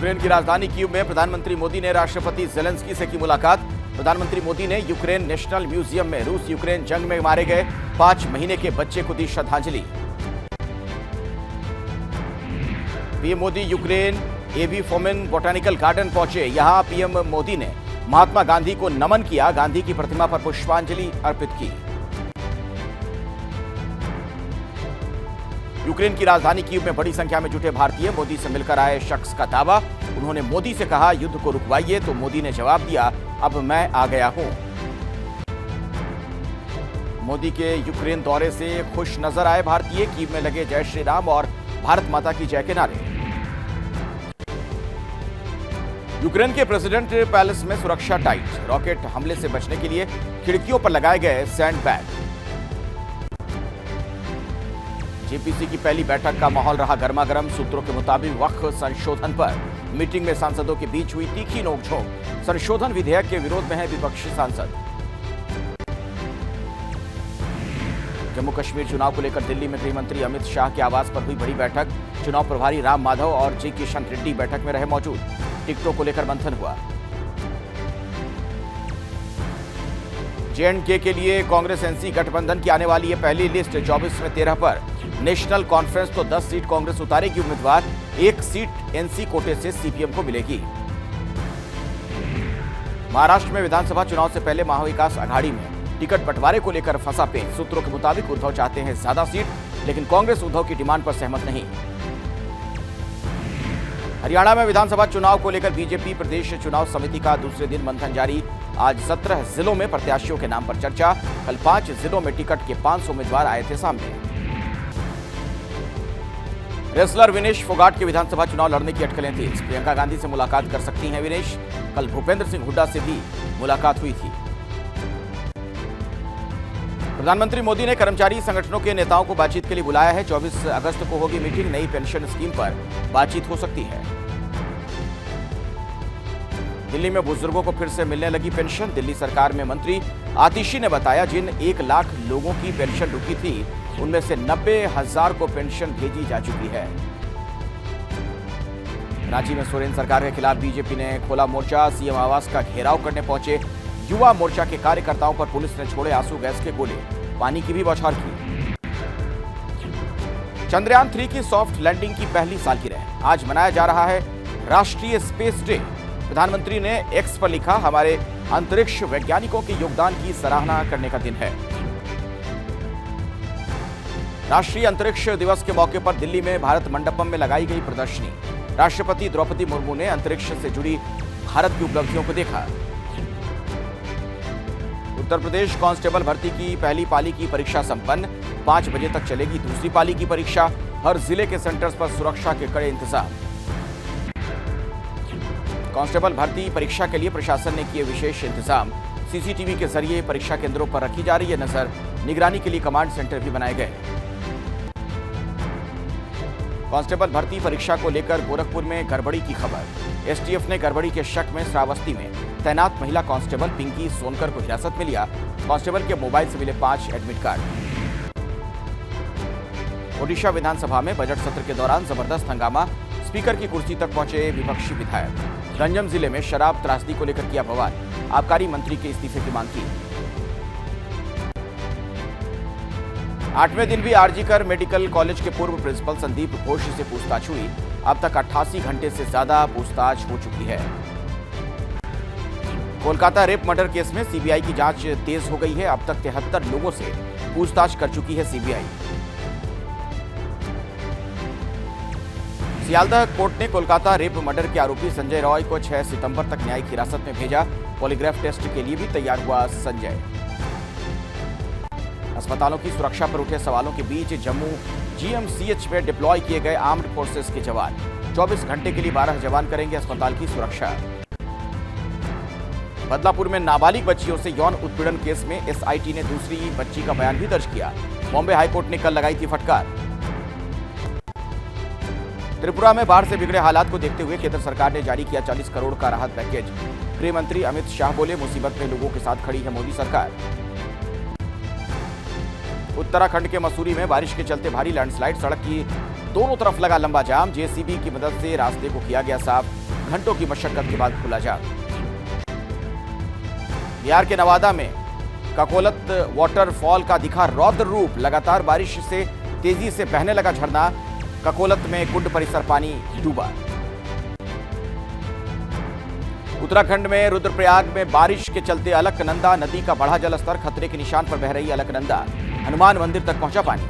Ukraine की राजधानी Kyiv में प्रधानमंत्री मोदी ने राष्ट्रपति जेलेंस्की से की मुलाकात। प्रधानमंत्री मोदी ने यूक्रेन नेशनल म्यूजियम में रूस यूक्रेन जंग में मारे गए 5 महीने के बच्चे को दी श्रद्धांजलि। पीएम मोदी यूक्रेन एवी फोमेन बोटानिकल गार्डन पहुंचे। यहां पीएम मोदी ने महात्मा गांधी को नमन किया, गांधी की प्रतिमा पर पुष्पांजलि अर्पित की। यूक्रेन की राजधानी कीव में बड़ी संख्या में जुटे भारतीय मोदी से मिलकर आए शख्स का दावा। उन्होंने मोदी से कहा, युद्ध को रुकवाइए, तो मोदी ने जवाब दिया, अब मैं आ गया हूं। मोदी के यूक्रेन दौरे से खुश नजर आए भारतीय। कीव में लगे जय श्री राम और भारत माता की जय के नारे। यूक्रेन के प्रेसिडेंट पैलेस में सुरक्षा टाइट। रॉकेट हमले से बचने के लिए खिड़कियों पर लगाए गए सैंडबैग। जेपीसी की पहली बैठक का माहौल रहा गर्मागर्म। सूत्रों के मुताबिक वक्फ संशोधन पर मीटिंग में सांसदों के बीच हुई तीखी नोकझोंक। संशोधन विधेयक के विरोध में है विपक्षी सांसद। जम्मू कश्मीर चुनाव को लेकर दिल्ली में गृह मंत्री अमित शाह के आवास पर हुई बड़ी बैठक। चुनाव प्रभारी राम माधव और जी किशन रेड्डी बैठक में रहे मौजूद। टिकटों को लेकर मंथन हुआ। जे&के के लिए कांग्रेस एनसी गठबंधन की आने वाली है पहली लिस्ट। 24 में 13 पर नेशनल कॉन्फ्रेंस तो 10 सीट कांग्रेस उतारेगी उम्मीदवार। 1 सीट एनसी कोटे से सीपीएम को मिलेगी। महाराष्ट्र में विधानसभा चुनाव से पहले महाविकास अघाड़ी में टिकट बंटवारे को लेकर फंसा पेच। सूत्रों के मुताबिक उद्धव चाहते हैं ज्यादा सीट, लेकिन कांग्रेस उद्धव की डिमांड पर सहमत नहीं। हरियाणा में विधानसभा चुनाव को लेकर बीजेपी प्रदेश चुनाव समिति का दूसरे दिन मंथन जारी। आज 17 जिलों में प्रत्याशियों के नाम पर चर्चा। कल 5 जिलों में टिकट के 500 उम्मीदवार आए थे सामने। रेसलर विनेश फोगाट के विधानसभा चुनाव लड़ने की अटकलें थी। प्रियंका गांधी से मुलाकात कर सकती हैं विनेश। कल भूपेंद्र सिंह हुड्डा से भी मुलाकात हुई थी। प्रधानमंत्री मोदी ने कर्मचारी संगठनों के नेताओं को बातचीत के लिए बुलाया है। 24 अगस्त को होगी मीटिंग। नई पेंशन स्कीम पर बातचीत हो सकती है। दिल्ली में बुजुर्गों को फिर से मिलने लगी पेंशन। दिल्ली सरकार में मंत्री आतिशी ने बताया, जिन 1 लाख लोगों की पेंशन रुकी थी, उनमें से 90,000 को पेंशन भेजी जा चुकी है। रांची में सोरेन सरकार के खिलाफ बीजेपी ने खोला मोर्चा। सीएम आवास का घेराव करने पहुंचे युवा मोर्चा के कार्यकर्ताओं पर पुलिस ने छोड़े आंसू गैस के गोले, पानी की भी बौछार की। चंद्रयान 3 की सॉफ्ट लैंडिंग की पहली सालगिरह। आज मनाया जा रहा है राष्ट्रीय स्पेस डे। प्रधानमंत्री ने एक्स पर लिखा, हमारे अंतरिक्ष वैज्ञानिकों के योगदान की सराहना करने का दिन है। राष्ट्रीय अंतरिक्ष दिवस के मौके पर दिल्ली में भारत मंडपम में लगाई गई प्रदर्शनी। राष्ट्रपति द्रौपदी मुर्मू ने अंतरिक्ष से जुड़ी भारत की उपलब्धियों को देखा। उत्तर प्रदेश कांस्टेबल भर्ती की पहली पाली की परीक्षा संपन्न। 5 बजे तक चलेगी दूसरी पाली की परीक्षा। हर जिले के सेंटर्स पर सुरक्षा के कड़े इंतजाम। कांस्टेबल भर्ती परीक्षा के लिए प्रशासन ने किए विशेष इंतजाम। सीसीटीवी के जरिए परीक्षा केंद्रों पर रखी जा रही है नजर। निगरानी के लिए कमांड सेंटर भी बनाए गए। कांस्टेबल भर्ती परीक्षा को लेकर गोरखपुर में गड़बड़ी की खबर। एसटीएफ ने गड़बड़ी के शक में श्रावस्ती में तैनात महिला कांस्टेबल पिंकी सोनकर को हिरासत में लिया। कांस्टेबल के मोबाइल से मिले 5 एडमिट कार्ड। ओडिशा विधानसभा में बजट सत्र के दौरान जबरदस्त हंगामा। स्पीकर की कुर्सी तक पहुंचे विपक्षी विधायक। गंजम जिले में शराब त्रासदी को लेकर किया बवाल। आबकारी मंत्री के इस्तीफे की मांग की। 8वें दिन भी आरजीकर मेडिकल कॉलेज के पूर्व प्रिंसिपल संदीप घोष से पूछताछ हुई। अब तक 88 घंटे से ज्यादा पूछताछ हो चुकी है। कोलकाता रेप मर्डर केस में सीबीआई की जांच तेज हो गई है। अब तक 73 लोगों से पूछताछ कर चुकी है सीबीआई। सियालदह कोर्ट ने कोलकाता रेप मर्डर के आरोपी संजय रॉय को 6 सितंबर तक न्यायिक हिरासत में भेजा। पॉलीग्राफ टेस्ट के लिए भी तैयार हुआ संजय। अस्पतालों की सुरक्षा पर उठे सवालों के बीच जम्मू जीएमसीएच में डिप्लॉय किए गए आर्म्ड फोर्सेस के जवान 24 घंटे के लिए 12 जवान करेंगे अस्पताल की सुरक्षा। बदलापुर में नाबालिग बच्चियों से यौन उत्पीड़न केस में एसआईटी ने दूसरी बच्ची का बयान भी दर्ज किया। बॉम्बे हाईकोर्ट ने कल लगाई थी फटकार। त्रिपुरा में बाढ़ से बिगड़े हालात को देखते हुए केंद्र सरकार ने जारी किया 40 करोड़ का राहत पैकेज। गृह मंत्री अमित शाह बोले, मुसीबत में लोगों के साथ खड़ी है मोदी सरकार। उत्तराखंड के मसूरी में बारिश के चलते भारी लैंडस्लाइड। सड़क की दोनों तरफ लगा लंबा जाम। जेसीबी की मदद से रास्ते को किया गया साफ। घंटों की मशक्कत के बाद खुला जाल। बिहार के नवादा में ककोलत वाटरफॉल का दिखा रौद्र रूप। लगातार बारिश से तेजी से बहने लगा झरना। ककोलत में कुंड परिसर पानी डूबा। उत्तराखंड में रुद्रप्रयाग में बारिश के चलते अलकनंदा नदी का बढ़ा जलस्तर। खतरे के निशान पर बह रही अलकनंदा। हनुमान मंदिर तक पहुंचा पानी।